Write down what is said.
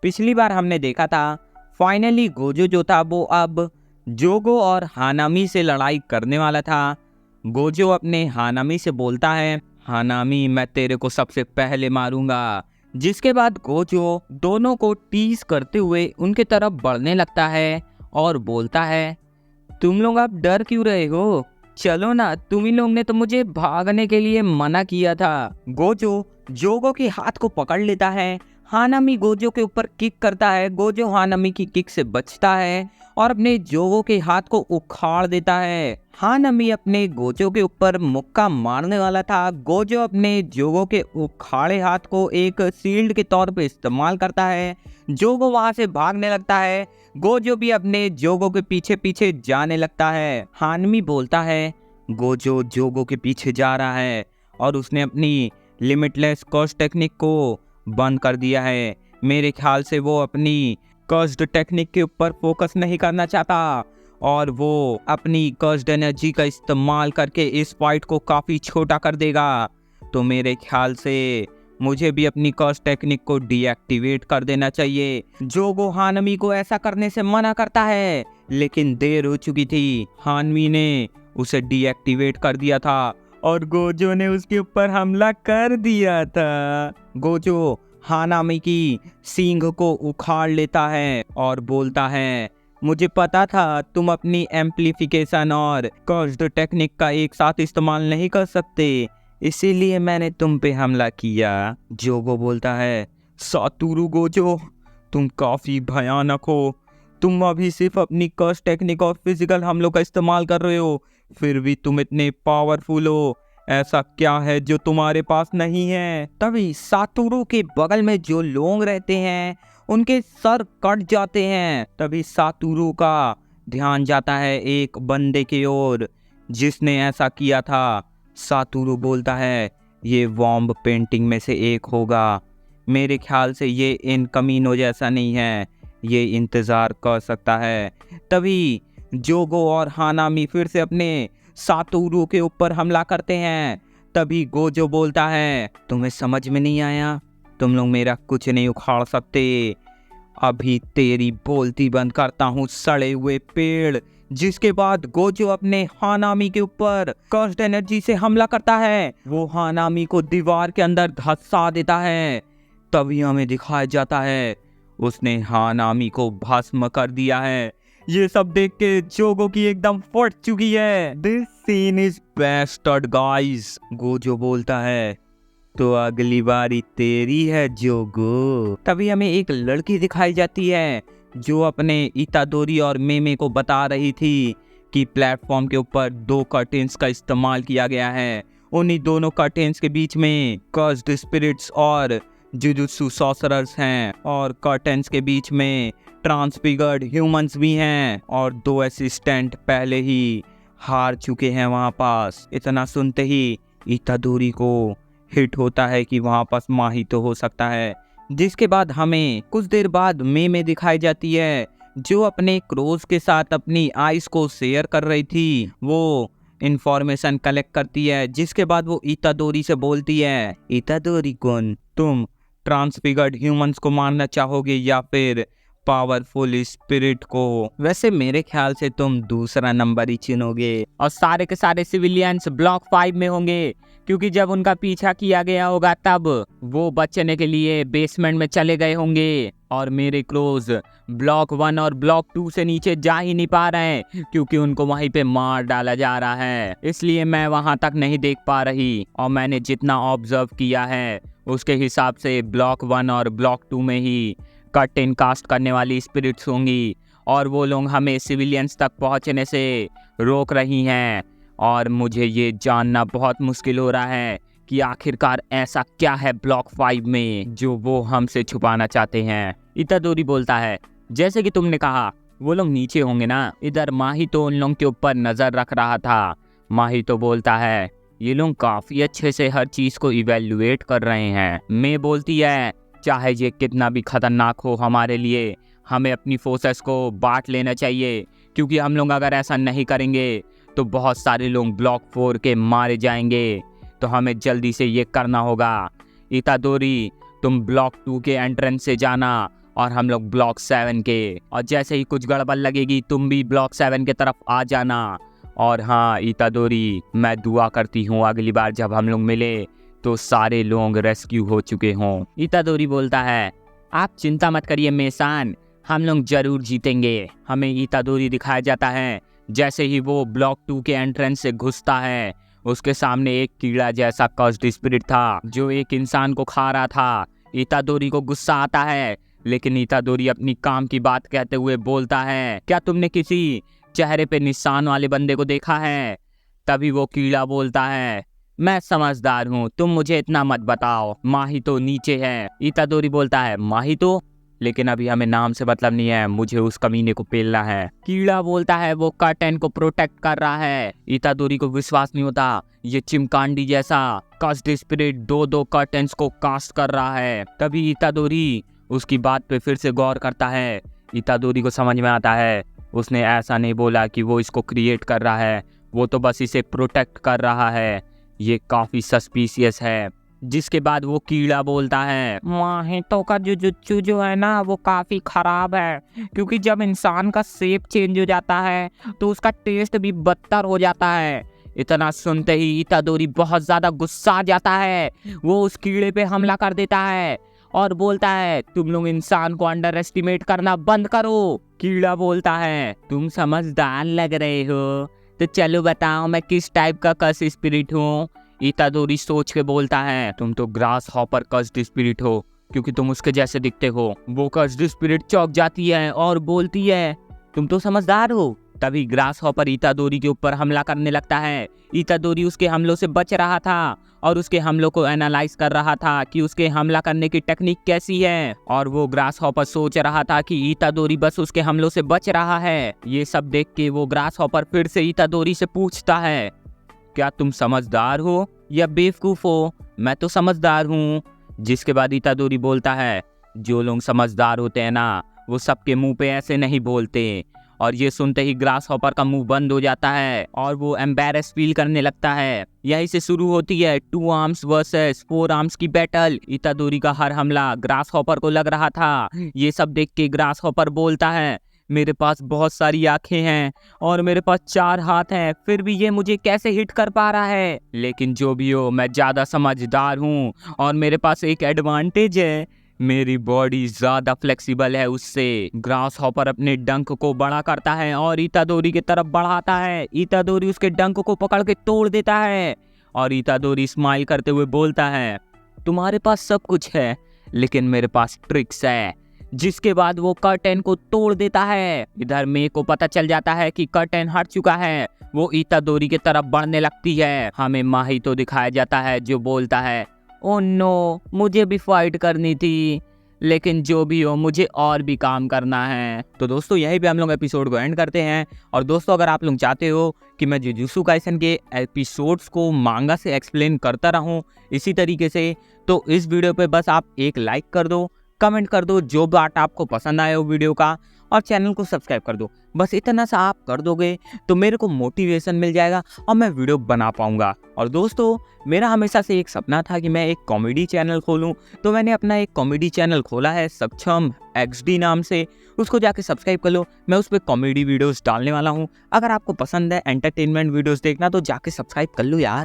पिछली बार हमने देखा था फाइनली गोजो जो था वो अब जोगो और हानामी से लड़ाई करने वाला था। गोजो अपने हानामी से बोलता है, हानामी मैं तेरे को सबसे पहले मारूंगा। जिसके बाद गोजो दोनों को टीज करते हुए उनके तरफ बढ़ने लगता है और बोलता है, तुम लोग अब डर क्यों रहे हो? चलो ना, तुम ही लोग ने तो मुझे भागने के लिए मना किया था। गोजो जोगो के हाथ को पकड़ लेता है। हानामी गोजो के ऊपर किक करता है। गोजो हानामी की किक से बचता है और अपने जोगो के हाथ को उखाड़ देता है। हानामी अपने गोजो के ऊपर मुक्का मारने वाला था। गोजो अपने जोगो के उखाड़े हाथ को एक शील्ड के तौर पे इस्तेमाल करता है। जोगो वहां से भागने लगता है। गोजो भी अपने जोगो के पीछे पीछे जाने लगता है। हानमी बोलता है, गोजो जोगो के पीछे जा रहा है और उसने अपनी लिमिटलेस कर्स टेक्निक को बंद कर दिया है। मेरे ख्याल से वो अपनी कर्स्ड टेक्निक के ऊपर फोकस नहीं करना चाहता और वो अपनी कर्स्ड एनर्जी का इस्तेमाल करके इस फाइट को काफी छोटा कर देगा। तो मेरे ख्याल से मुझे भी अपनी कर्स टेक्निक को डीएक्टिवेट कर देना चाहिए। जोगो हानमी को ऐसा करने से मना करता है, लेकिन देर हो चुकी थी। हानमी ने उसे डीएक्टिवेट कर दिया था और गोजो ने उसके ऊपर हमला कर दिया था। गोजो हानामी की सींग को उखाड़ लेता है और बोलता है, मुझे पता था तुम अपनी एम्प्लीफिकेशन और कर्स्ड टेक्निक का एक साथ इस्तेमाल नहीं कर सकते, इसीलिए मैंने तुम पे हमला किया। जोगो बोलता है, सातोरू गोजो, तुम काफी भयानक हो। तुम अभी सिर्फ अपनी कर्स टेक्निक और फिजिकल हमलों का इस्तेमाल कर रहे हो, फिर भी तुम इतने पावरफुल हो। ऐसा क्या है जो तुम्हारे पास नहीं है? तभी सातोरू के बगल में जो लोग रहते हैं उनके सर कट जाते हैं। तभी सातोरू का ध्यान जाता है एक बंदे की ओर जिसने ऐसा किया था। सातोरू बोलता है, ये वॉम्ब पेंटिंग में से एक होगा। मेरे ख्याल से ये इन कमीनों जैसा नहीं है, ये इंतजार कर सकता है। तभी जोगो और हानामी फिर से अपने सातोरू के ऊपर हमला करते हैं। तभी गोजो बोलता है, तुम्हें समझ में नहीं आया? तुम लोग मेरा कुछ नहीं उखाड़ सकते। अभी तेरी बोलती बंद करता हूँ सड़े हुए पेड़। जिसके बाद गोजो अपने हानामी के ऊपर कर्स्ड एनर्जी से हमला करता है। वो हानामी को दीवार के अंदर धंसा देता है। तभी हमें दिखाया जाता है उसने हानामी को भस्म कर दिया है। ये सब देख के जोगो की एकदम फट चुकी है। This scene is bastard guys. Gojo बोलता है, तो अगली बारी तेरी है जोगो। तभी हमें एक लड़की दिखाई जाती है जो अपने इतादोरी और मेमे को बता रही थी कि प्लेटफॉर्म के ऊपर 2 कर्टेन्स का इस्तेमाल किया गया है। उन्हीं दोनों कर्टेन्स के बीच में कर्स्ड स्पिरिट्स और जुजुत्सु सॉर्सरर्स हैं और कर्टेन्स के बीच में ट्रांसफिगर्ड ह्यूमंस भी हैं और 2 असिस्टेंट पहले ही हार चुके हैं वहाँ पास। इतना सुनते ही इतादोरी को हिट होता है कि वहाँ पास माही तो हो सकता है। जिसके बाद हमें कुछ देर बाद मेमे दिखाई जाती है जो अपने क्रोज के साथ अपनी आइस को शेयर कर रही थी। वो इंफॉर्मेशन कलेक्ट करती है। जिसके बाद वो इतादोरी से बोलती है, इतादोरी कुन, तुम ट्रांसफिगर्ड ह्यूमंस को मारना चाहोगे या फिर पावरफुल स्पिरिट को? वैसे मेरे ख्याल से तुम दूसरा नंबर ही चुनोगे और सारे के सारे सिविलियंस ब्लॉक 5 में होंगे, क्योंकि जब उनका पीछा किया गया होगा तब वो बचने के लिए बेसमेंट में चले गए होंगे और मेरे क्लोज ब्लॉक 1 और ब्लॉक 2 से नीचे जा ही नहीं पा रहे हैं क्योंकि उनको वहीं पे मार डाला जा रहा है। इसलिए मैं वहां तक नहीं देख पा रही और मैंने जितना ऑब्जर्व किया है उसके हिसाब से ब्लॉक 1 और ब्लॉक 2 में ही कर्टेन कास्ट करने वाली स्पिरिट्स होंगी और वो लोग हमें सिविलियंस तक पहुंचने से रोक रही हैं। और मुझे ये जानना बहुत मुश्किल हो रहा है कि आखिरकार ऐसा क्या है ब्लॉक 5 में जो वो हमसे छुपाना चाहते हैं। इतादोरी बोलता है, जैसे कि तुमने कहा वो लोग नीचे होंगे ना। इधर माही तो उन लोगों के ऊपर नजर रख रहा था। माही तो बोलता है, ये लोग काफी अच्छे से हर चीज को इवेल्युएट कर रहे हैं। मैं बोलती है, चाहे ये कितना भी खतरनाक हो हमारे लिए, हमें अपनी फोर्सेस को बांट लेना चाहिए, क्योंकि हम लोग अगर ऐसा नहीं करेंगे तो बहुत सारे लोग ब्लॉक 4 के मारे जाएंगे। तो हमें जल्दी से ये करना होगा। इतादोरी, तुम ब्लॉक 2 के एंट्रेंस से जाना और हम लोग ब्लॉक 7 के, और जैसे ही कुछ गड़बड़ लगेगी तुम भी ब्लॉक 7 के तरफ आ जाना। और हाँ इतादोरी, मैं दुआ करती हूँ अगली बार जब हम लोग मिले तो सारे लोग रेस्क्यू हो चुके हों। इतादोरी बोलता है, आप चिंता मत करिए मेसान, हम लोग जरूर जीतेंगे। हमें इतादोरी दिखाया जाता है जैसे ही वो ब्लॉक 2 के एंट्रेंस से घुसता है, उसके सामने एक कीड़ा जैसा कस्ड स्पिरिट था जो एक इंसान को खा रहा था। इतादोरी को गुस्सा आता है, लेकिन इतादोरी अपनी काम की बात कहते हुए बोलता है, क्या तुमने किसी चेहरे पे निशान वाले बंदे को देखा है? तभी वो कीड़ा बोलता है, मैं समझदार हूँ, तुम मुझे इतना मत बताओ, माहितो नीचे है। इतादोरी बोलता है, माहितो? लेकिन अभी हमें नाम से मतलब नहीं है, मुझे उस कमीने को पेलना है। कीड़ा बोलता है, वो कर्टेन को प्रोटेक्ट कर रहा है। इतादोरी को विश्वास नहीं होता, ये चिमकांडी जैसा कस्ड स्पिरिट दो कर्टेन्स को कास्ट कर रहा है। तभी इतादोरी उसकी बात पे फिर से गौर करता है। इतादोरी को समझ में आता है, उसने ऐसा नहीं बोला कि वो इसको क्रिएट कर रहा है, वो तो बस इसे प्रोटेक्ट कर रहा है। ये काफी सस्पिशियस है। जिसके बाद वो कीड़ा बोलता है, माहितो का जुजुत्सु जो है ना वो काफी खराब है, क्योंकि जब इंसान का शेप चेंज हो जाता है तो उसका टेस्ट भी बदतर हो जाता है। इतना सुनते ही इतादोरी बहुत ज्यादा गुस्सा आ जाता है। वो उस कीड़े पे हमला कर देता है और बोलता है, तुम लोग इंसान को अंडर एस्टिमेट करना बंद करो। कीड़ा बोलता है, तुम समझदार लग रहे हो, तो चलो बताओ मैं किस टाइप का कस स्पिरिट हूँ। इतादोरी सोच के बोलता है, तुम तो ग्रास हॉपर कस्ड स्पिरिट हो, क्योंकि तुम उसके जैसे दिखते हो। वो कस्ड स्पिरिट चौंक जाती है और बोलती है, तुम तो समझदार हो। तभी ग्रास हॉपर इतादोरी के ऊपर हमला करने लगता है। इतादोरी उसके हमलों से बच रहा था और उसके हमलों को एनालाइज कर रहा था कि उसके हमला करने की टेक्निक कैसी है। और वो ग्रास हॉपर सोच रहा था कि इतादोरी बस उसके हमलों से बच रहा है। ये सब देख के वो ग्रास हॉपर फिर से इतादोरी से पूछता है, क्या तुम समझदार हो या बेवकूफ हो? मैं तो समझदार हूँ। जिसके बाद इतादोरी बोलता है, जो लोग समझदार होते हैं ना वो सबके मुंह पे ऐसे नहीं बोलते। और ये सुनते ही ग्रास हॉपर का मुंह बंद हो जाता है और वो एम्बैरेस फील करने लगता है। यहीं से शुरू होती है 2 आर्म्स वर्सेस 4 आर्म्स की बैटल। इतादोरी का हर हमला ग्रास हॉपर को लग रहा था। ये सब देख के ग्रास हॉपर बोलता है, मेरे पास बहुत सारी आंखें हैं और मेरे पास 4 हाथ हैं, फिर भी ये मुझे कैसे हिट कर पा रहा है? लेकिन जो भी हो, मैं ज्यादा समझदार हूँ और मेरे पास एक एडवांटेज है, मेरी बॉडी ज्यादा फ्लेक्सिबल है उससे। ग्रास हॉपर अपने डंक को बड़ा करता है और इतादोरी की तरफ बढ़ाता है। इतादोरी उसके डंक को पकड़ के तोड़ देता है और इतादोरी स्माइल करते हुए बोलता है, तुम्हारे पास सब कुछ है लेकिन मेरे पास ट्रिक्स है। जिसके बाद वो कर्टेन को तोड़ देता है। इधर मे को पता चल जाता है कि कर्टेन हट चुका है। वो इतादोरी की तरफ बढ़ने लगती है। हमें माहितो दिखाया जाता है जो बोलता है, ओह नो, मुझे भी फाइट करनी थी, लेकिन जो भी हो मुझे और भी काम करना है। तो दोस्तों यहीं पे हम लोग एपिसोड को एंड करते हैं। और दोस्तों अगर आप लोग चाहते हो कि मैं जुजुत्सु काइसेन के एपिसोड्स को मांगा से एक्सप्लेन करता रहूं इसी तरीके से, तो इस वीडियो पे बस आप एक लाइक कर दो, कमेंट कर दो जो बात आपको पसंद आए हो वीडियो का, और चैनल को सब्सक्राइब कर दो। बस इतना सा आप कर दोगे तो मेरे को मोटिवेशन मिल जाएगा और मैं वीडियो बना पाऊंगा। और दोस्तों मेरा हमेशा से एक सपना था कि मैं एक कॉमेडी चैनल खोलूं, तो मैंने अपना एक कॉमेडी चैनल खोला है सक्षम XD नाम से। उसको जाके सब्सक्राइब कर लो। मैं उस पर कॉमेडी वीडियोस डालने वाला हूं। अगर आपको पसंद है एंटरटेनमेंट वीडियोस देखना तो जाके सब्सक्राइब कर लो यार।